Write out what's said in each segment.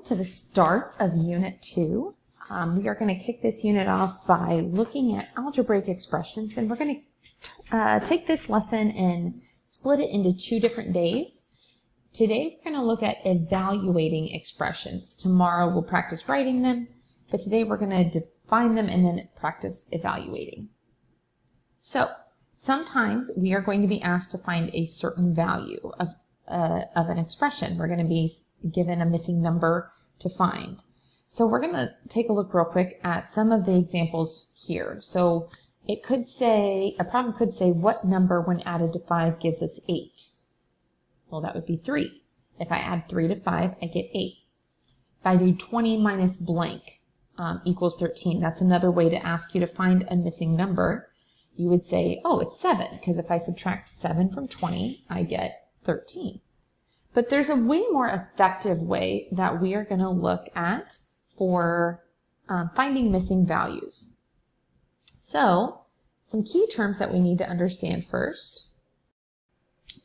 Welcome to the start of Unit 2. We are going to kick this unit off by looking at algebraic expressions, and we're going to take this lesson and split it into 2 different days. Today we're going to look at evaluating expressions. Tomorrow we'll practice writing them, but today we're going to define them and then practice evaluating. So sometimes we are going to be asked to find a certain value of an expression. We're going to be given a missing number to find. So we're going to take a look real quick at some of the examples here. So it could say, a problem could say, what number when added to 5 gives us 8? Well, that would be 3. If I add 3 to 5, I get 8. If I do 20 minus blank equals 13, that's another way to ask you to find a missing number. You would say, oh, it's 7, because if I subtract 7 from 20, I get 13. But there's a way more effective way that we are going to look at for finding missing values. So, some key terms that we need to understand first.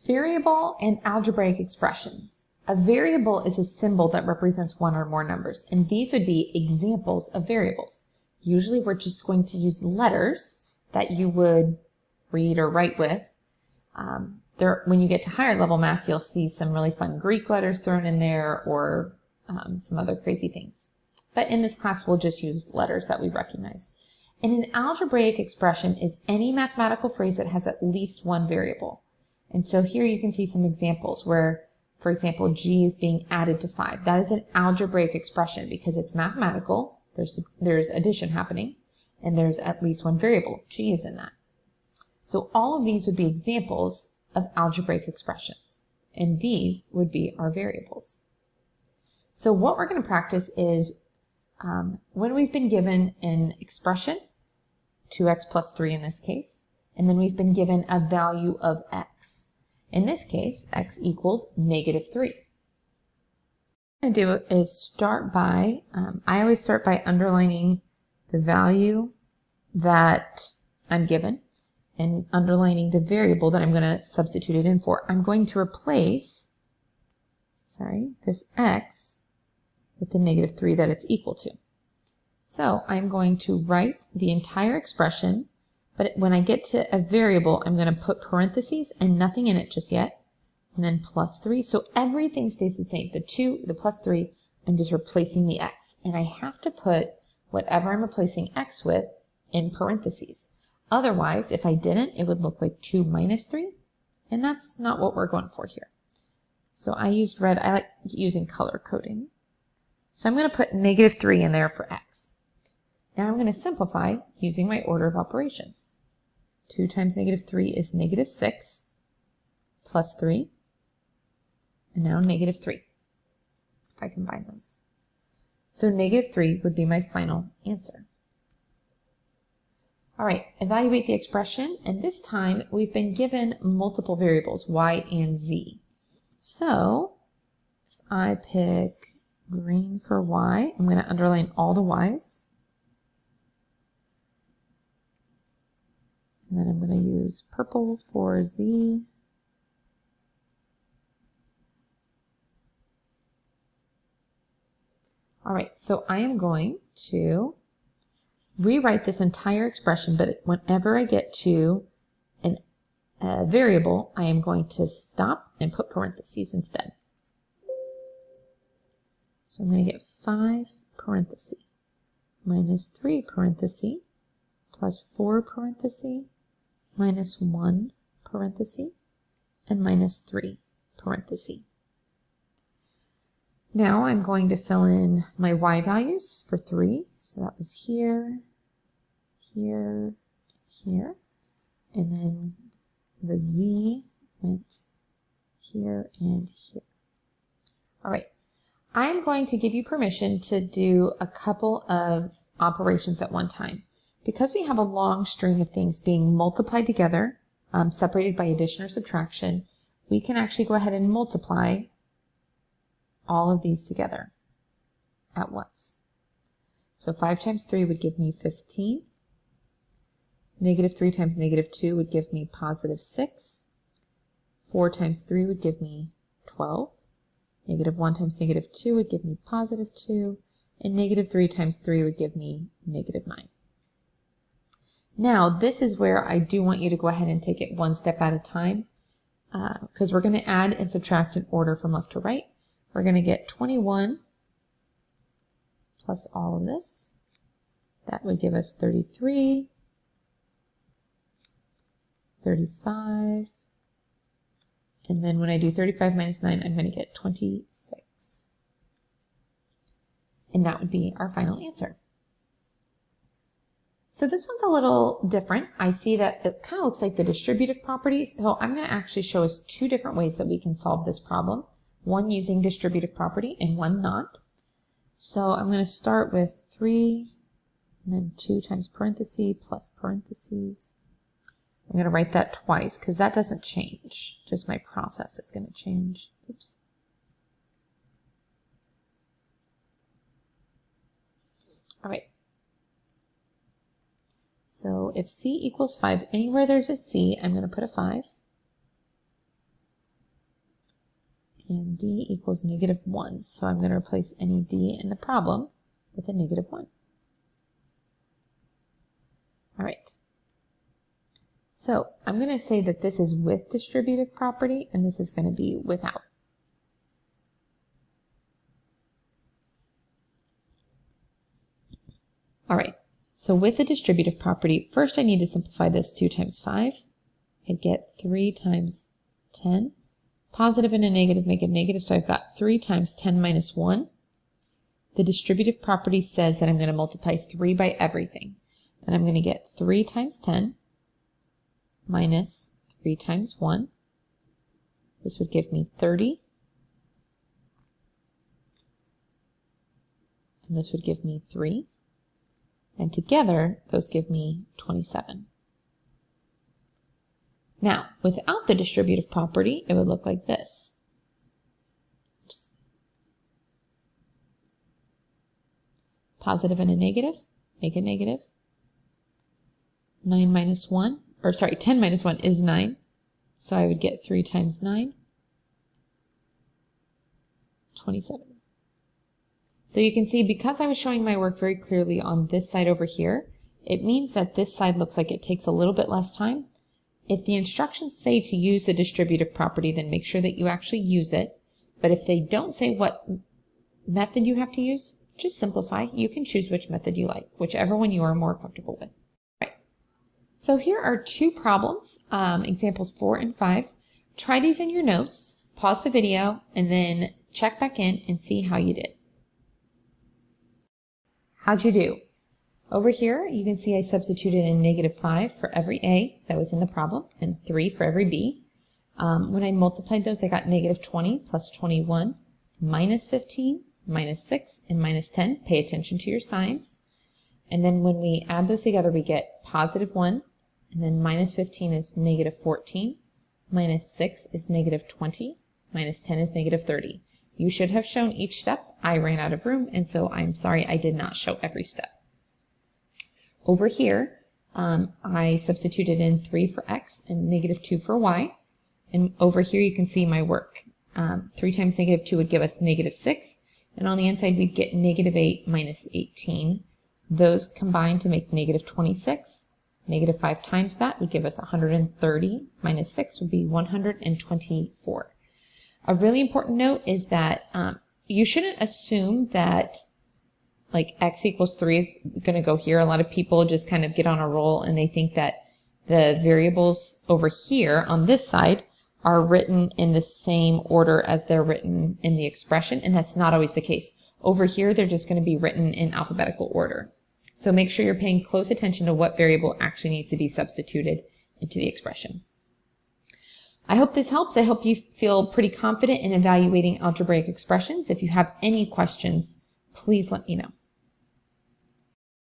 Variable and algebraic expression. A variable is a symbol that represents one or more numbers, and these would be examples of variables. Usually we're just going to use letters that you would read or write with. When you get to higher level math, you'll see some really fun Greek letters thrown in there or some other crazy things. But in this class, we'll just use letters that we recognize. And an algebraic expression is any mathematical phrase that has at least one variable. And so here you can see some examples where, for example, g is being added to 5. That is an algebraic expression because it's mathematical. There's addition happening, and there's at least one variable. G is in that. So all of these would be examples of algebraic expressions, and these would be our variables. So what we're going to practice is when we've been given an expression, 2x plus 3 in this case, and then we've been given a value of x. In this case, x equals negative 3. What I'm going to do is start by, I always start by underlining the value that I'm given and underlining the variable that I'm going to substitute it in for. I'm going to replace, this x with the negative 3 that it's equal to. So I'm going to write the entire expression, but when I get to a variable, I'm going to put parentheses and nothing in it just yet, and then plus 3. So everything stays the same. The 2, the plus 3, I'm just replacing the x. And I have to put whatever I'm replacing x with in parentheses. Otherwise, if I didn't, it would look like 2 minus 3, and that's not what we're going for here. So I used red. I like using color coding. So I'm going to put negative 3 in there for x. Now I'm going to simplify using my order of operations. 2 times negative 3 is negative 6 plus 3, and now negative 3, if I combine those. So negative 3 would be my final answer. All right, evaluate the expression, and this time we've been given multiple variables, y and z. So if I pick green for y, I'm going to underline all the y's. And then I'm going to use purple for z. All right, so I am going to rewrite this entire expression, but whenever I get to a variable, I am going to stop and put parentheses instead. So I'm going to get 5 parentheses minus 3 parentheses plus 4 parentheses minus 1 parentheses and minus 3 parentheses. Now I'm going to fill in my y values for 3. So that was here, here, here. And then the z went here and here. All right. I'm going to give you permission to do a couple of operations at one time. Because we have a long string of things being multiplied together, separated by addition or subtraction, we can actually go ahead and multiply all of these together at once. So 5 times 3 would give me 15. Negative 3 times negative 2 would give me positive 6. 4 times 3 would give me 12. Negative 1 times negative 2 would give me positive 2. And negative 3 times 3 would give me negative 9. Now, this is where I do want you to go ahead and take it one step at a time, because we're going to add and subtract in order from left to right. We're going to get 21 plus all of this. That would give us 33, 35, and then when I do 35 minus 9, I'm going to get 26. And that would be our final answer. So this one's a little different. I see that it kind of looks like the distributive properties. So I'm going to actually show us two different ways that we can solve this problem. One using distributive property and one not. So I'm going to start with 3 and then 2 times parentheses plus parentheses. I'm going to write that twice because that doesn't change. Just my process is going to change. Oops. All right. So if C equals 5, anywhere there's a C, I'm going to put a 5. And D equals negative 1. So I'm going to replace any D in the problem with a negative 1. All right. So I'm going to say that this is with distributive property, and this is going to be without. All right. So with the distributive property, first I need to simplify this. 2 times 5. I get 3 times 10. Positive and a negative make a negative, so I've got 3 times 10 minus 1. The distributive property says that I'm going to multiply 3 by everything. And I'm going to get 3 times 10 minus 3 times 1. This would give me 30. And this would give me 3. And together, those give me 27. Now, without the distributive property, it would look like this. Oops. Positive and a negative, make a negative. 9 minus 1, or sorry, 10 minus 1 is 9. So I would get 3 times 9, 27. So you can see, because I was showing my work very clearly on this side over here, it means that this side looks like it takes a little bit less time. If the instructions say to use the distributive property, then make sure that you actually use it. But if they don't say what method you have to use, just simplify. You can choose which method you like, whichever one you are more comfortable with. All right. So here are two problems, examples 4 and 5. Try these in your notes, pause the video, and then check back in and see how you did. How'd you do? Over here, you can see I substituted in negative 5 for every A that was in the problem and 3 for every B. When I multiplied those, I got negative 20 plus 21, minus 15, minus 6, and minus 10. Pay attention to your signs. And then when we add those together, we get positive 1, and then minus 15 is negative 14, minus 6 is negative 20, minus 10 is negative 30. You should have shown each step. I ran out of room, and so I'm sorry I did not show every step. Over here, I substituted in 3 for x and negative 2 for y. And over here you can see my work. 3 times negative 2 would give us negative 6. And on the inside we'd get negative 8 minus 18. Those combine to make negative 26. Negative 5 times that would give us 130. Minus 6 would be 124. A really important note is that you shouldn't assume that like x equals 3 is going to go here. A lot of people just kind of get on a roll and they think that the variables over here on this side are written in the same order as they're written in the expression, and that's not always the case. Over here, they're just going to be written in alphabetical order. So make sure you're paying close attention to what variable actually needs to be substituted into the expression. I hope this helps. I hope you feel pretty confident in evaluating algebraic expressions. If you have any questions, please let me know.